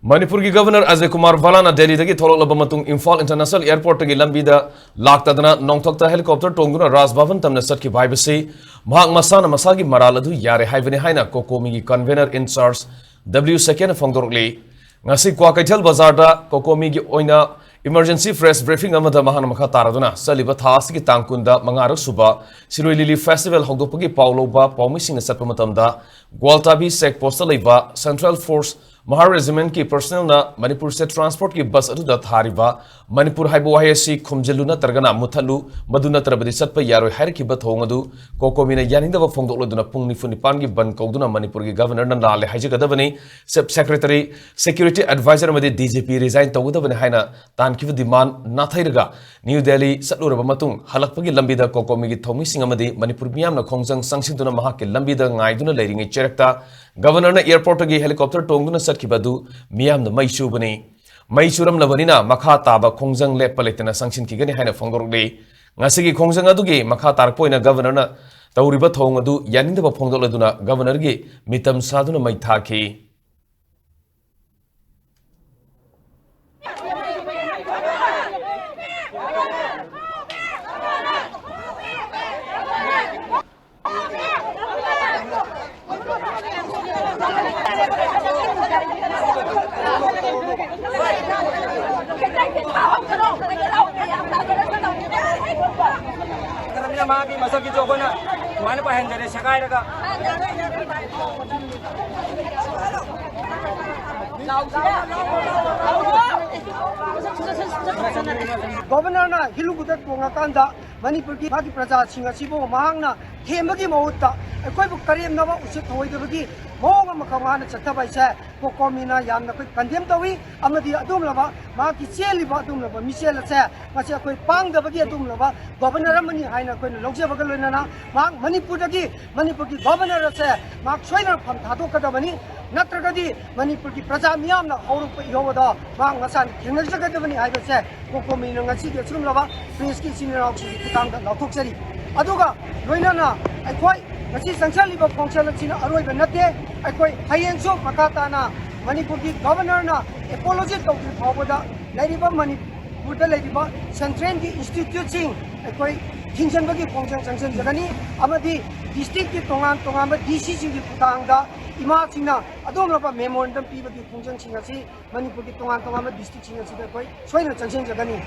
Manipur ki Governor Ajay Kumar Valana Delhi dagi tholok laba matung Imphal International Airport tagi lambi da laktadana nongthokta helicopter tongduna Raj Bhavan tamna satki bhaibasi mahak Mashana Masagi Maral adu Yaare Haibani haina Cocomi ki convener in charge W2nd fongdorli ngasi Kwakaithal Bazar da Cocomi ki oina emergency press briefing amada mahana makha taraduna saliba thas ki tangkunda mangarak suba Siroi Lili Festival hongdokpagi pauloba paumising satpa matamda Gwaltabi Sek Posta leiba Central Force Mahar Regiment ki personnel na Manipur se transport ki bus adu da thariba Manipur haibo wahesi khumjeluna targana muthalu maduna tarabadi satpa yaroi hair ki bat hongadu Cocomi na yaninda ba phongdokladuna pungni funipan ki ban kauduna Manipur ki governor na nale haijagadabani sub secretary security advisor madi DGP resign tawudabani haina tankiva demand nathairaga New Delhi satluraba matung halakpagi lambida Cocomi ki thomi singamadi Manipur miyamna khongjang sangsingduna mahak ki lambida ngaiduna leiringi cherekta governor na airport gi helicopter tongduna kibadu miyam na maisu bani maisuram labanina makha taba khongjang lepa letena sangsin kigani haina phongdorle ngasigi khongjang adugi makha tarpoina governor na tawriba thong adu yaninda ba phongdorleduna governor gi mitam saduna mai thaki Masagi Jogona, Manipur and the Shakairaga. Governor Hilubuta Kongakanda, Manipur Paki Praza, Singasibo, Mahana, Hemagi Mota, a quite of Karim Nava, Usitoidi, Monga Makamana, Chatabaisa, Cocomi, Yam, condemned away, Amadi Adumlava, Maki Seli Badumlava, Michelle Sa, Masako Pang the Badia Dumlava, Governor Ramani Haina, Logia Bagalana, Mark Manipuragi, Manipur Governor Sa, Mark Schweiner from Tadokadavani, Natragadi, Manipur Praza Miam, Yoda, Mark Masan, Kinazakadavani, I said, Cocomi, Nangasi, Sumlava, Prince Senior Tanga, Lotoxeri, Aduga, Loinana, I quite. Kasi sangsali ba function sina aroy ba nate ay koy hayenso makata na Manipur ki governor na apology to pawda lady ba Manipur da lady ba central ki institute sing ay koy kinsan ba ki function sanction jagani amadi district ki tongan ba DC sing ki putang da ima singna adom la ba memorandum pi ba ki function sing asi Manipur ki tongan ba district sing asi da koy soina sanction jagani